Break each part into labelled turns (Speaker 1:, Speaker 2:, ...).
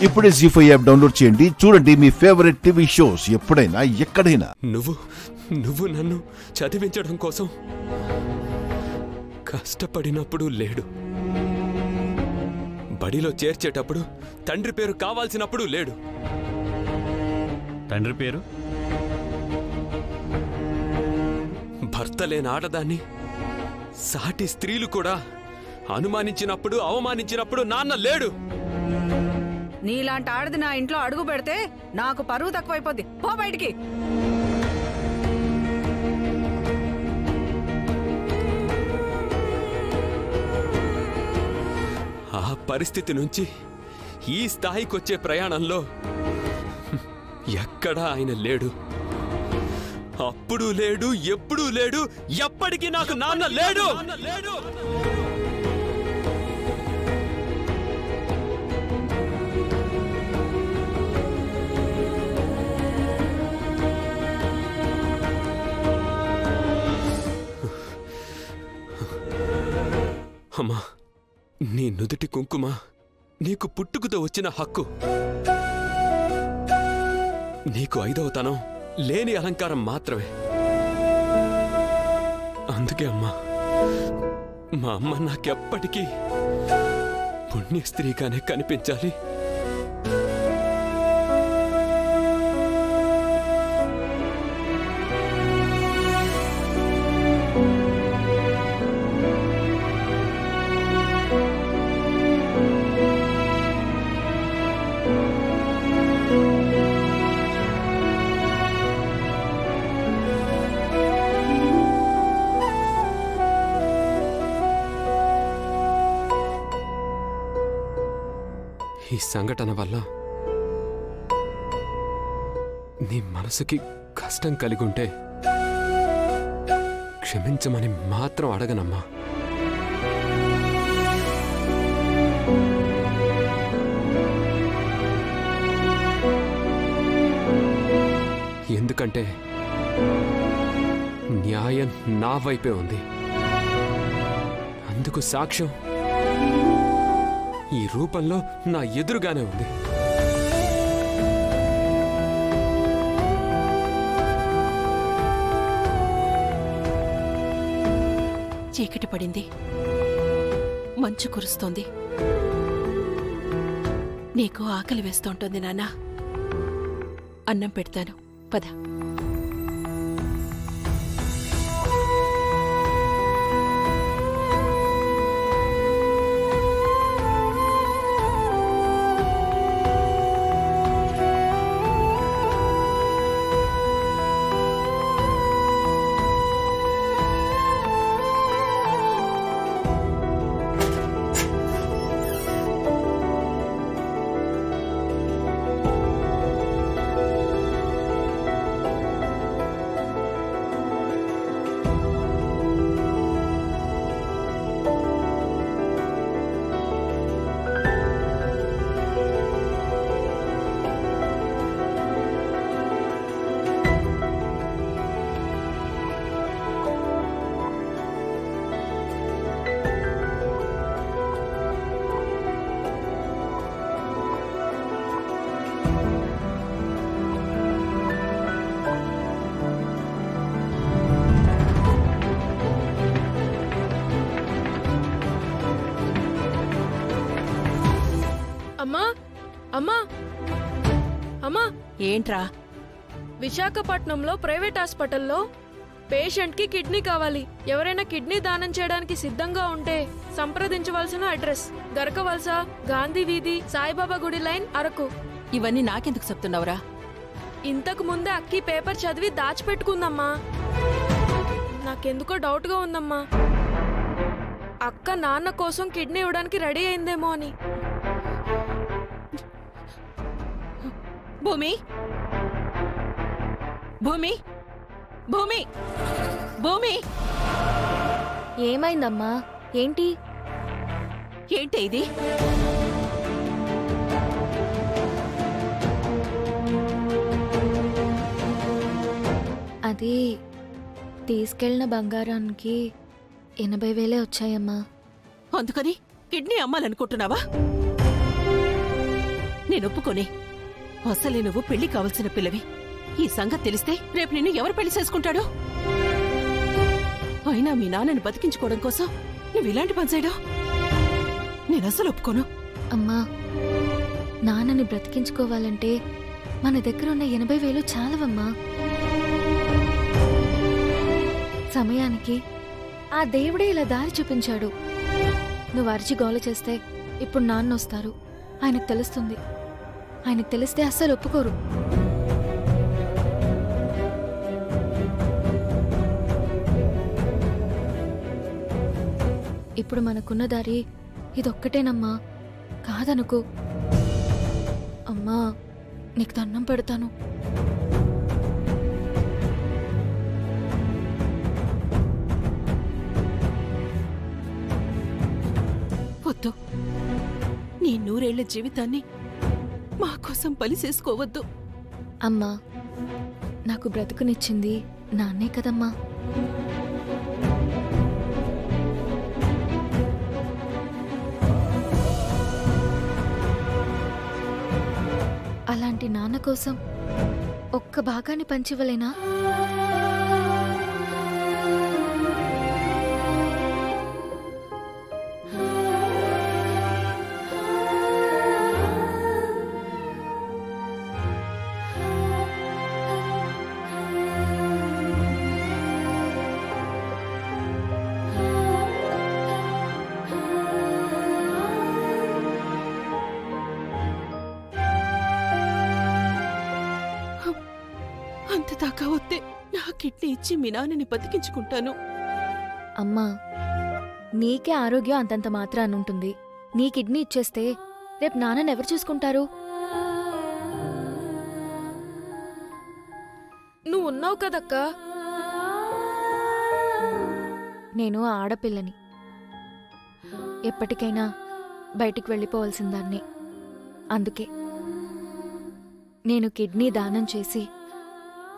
Speaker 1: ఇప్పుడే జీ5 app download చేయండి. చూడండి మీ ఫేవరెట్ టీవీ షోస్ ఎప్పుడైనా ఎక్కడైనా.
Speaker 2: నువ్వు నన్ను చదివించడం కోసం కష్టపడినప్పుడు లేడు, బడిలో చేర్చేటప్పుడు తండ్రి పేరు కావాల్సినప్పుడు లేడు.
Speaker 3: తండ్రి పేరు?
Speaker 2: భర్త లేని ఆడదాన్ని సాటి స్త్రీలు కూడా అనుమానించినప్పుడు అవమానించినప్పుడు నాన్న లేడు.
Speaker 4: నీలాంటి ఆడది నా ఇంట్లో అడుగు పెడితే నాకు పరువు తక్కువైపోద్ది. పో బయటికి.
Speaker 2: ఆ పరిస్థితి నుంచి ఈ స్థాయికొచ్చే ప్రయాణంలో ఎక్కడా ఆయన లేడు. అప్పుడు లేడు, ఎప్పుడూ లేడు, ఎప్పటికీ నాకు నాన్న లేడు. అమ్మా, నీ నుదుటి కుంకుమ నీకు పుట్టుకతో వచ్చిన హక్కు. నీకు 5వ తనం లేని అలంకారం మాత్రమే. అందుకే అమ్మా, మా అమ్మ నాకెప్పటికీ పుణ్య స్త్రీగానే కనిపించాలి. ఈ సంఘటన వల్ల నీ మనసుకి కష్టం కలిగుంటే క్షమించమని మాత్రం అడగనమ్మా. ఎందుకంటే న్యాయం నా వైపే ఉంది. అందుకు సాక్ష్యం ఈ రూపంలో నా ఎదురుగానే ఉంది.
Speaker 5: చీకటి పడింది, మంచు కురుస్తోంది. నీకు ఆకలి వేస్తోంటుంది నాన్న. అన్నం పెడతాను, పద.
Speaker 6: అమ్మా,
Speaker 5: ఏంట్రా?
Speaker 6: విశాఖపట్నంలో ప్రైవేట్ హాస్పిటల్లో పేషెంట్ కి కిడ్నీ కావాలి. ఎవరైనా కిడ్నీ దానం చేయడానికి సిద్ధంగా ఉంటే సంప్రదించవలసిన అడ్రస్ గరకవలస, గాంధీ వీధి, సాయిబాబా గుడి లైన్, అరకు.
Speaker 5: ఇవన్నీ నాకెందుకు చెప్తున్నావురా?
Speaker 6: ఇంతకు ముందే అక్కి పేపర్ చదివి దాచిపెట్టుకుందమ్మా. నాకెందుకో డౌట్ గా ఉందమ్మా, అక్క నాన్న కోసం కిడ్నీ ఇవ్వడానికి రెడీ అయిందేమో అని.
Speaker 5: భూమి, భూమి, భూమి, భూమి!
Speaker 7: ఏమైందమ్మా? ఏంటి
Speaker 5: ఏంటి ఇది?
Speaker 7: అది తీసుకెళ్లిన బంగారానికి 80,000 వచ్చాయమ్మా.
Speaker 5: అందుకని కిడ్నీ అమ్మాలనుకుంటున్నావా? నేను ఒప్పుకోనే. అసలే నువ్వు పెళ్లి కావలసిన పిల్లవి. ఈ సంగతి తెలిస్తే రేపు నిన్ను ఎవరు పెళ్లి చేసుకుంటాడో? అయినా మీ నాన్నని బతికించుకోవడం కోసం నువ్వు ఇలాంటి పని చేయడం నేను అసలు ఒప్పుకోను.
Speaker 7: అమ్మా, నాన్నని బ్రతికించుకోవాలంటే మన దగ్గర ఉన్న 80,000 చాలవమ్మా. సమయానికి ఆ దేవుడే ఇలా దారి చూపించాడు. నువ్వు అరిచి గోల చేస్తే ఇప్పుడు నాన్న వస్తారు. ఆయనకు తెలుస్తుంది. ఆయనకు తెలిస్తే అస్సలు ఒప్పుకోరు. ఇప్పుడు మనకున్న దారి ఇదొక్కటేనమ్మా, కాదనుకో. అమ్మా, నీకు దండం పెడతాను.
Speaker 5: వద్దు, నీ 100 ఏళ్ల జీవితాన్ని మా కోసం బలి చేసుకోవద్దు.
Speaker 7: అమ్మా, నాకు బ్రతుకునిచ్చింది నాన్నే కదమ్మా. అలాంటి నాన్న కోసం ఒక్క భాగాన్ని పంచివ్వలేనా?
Speaker 5: అంతదాకా వస్తే నా కిడ్నీ ఇచ్చి మీ నాన్నని బతికించుకుంటాను.
Speaker 7: అమ్మా, నీకే ఆరోగ్యం అంతంత మాత్రాన్ని ఉంటుంది. నీ కిడ్నీ ఇచ్చేస్తే రేపు నాన్నని ఎవరు చూసుకుంటారు?
Speaker 6: నువ్వు ఉన్నావు కదక్కా.
Speaker 7: నేను ఆడపిల్లని, ఎప్పటికైనా బయటికి వెళ్ళిపోవలసిందాన్ని. అందుకే నేను కిడ్నీ దానం చేసి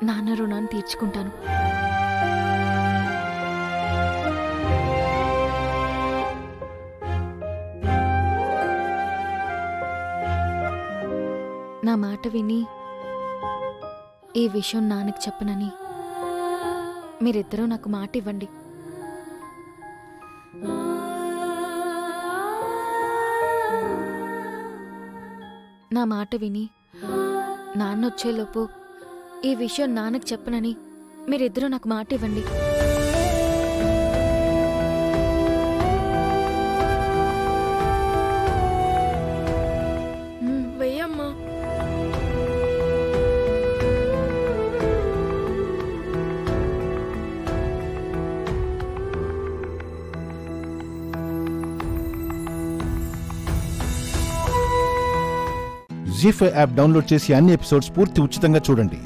Speaker 7: నాన్న రుణాన్ని తీర్చుకుంటాను. నా మాట విని ఈ విషయం నాన్నకి చెప్పనని మీరిద్దరూ నాకు మాట ఇవ్వండి. నా మాట విని నాన్న వచ్చేలోపు ఈ విషయం నాన్నకు చెప్పనని మీరిద్దరూ నాకు మాట ఇవ్వండి.
Speaker 6: వెయ్యమ్మా.
Speaker 1: జీ5 యాప్ డౌన్లోడ్ చేసి అన్ని ఎపిసోడ్స్ పూర్తి ఉచితంగా చూడండి.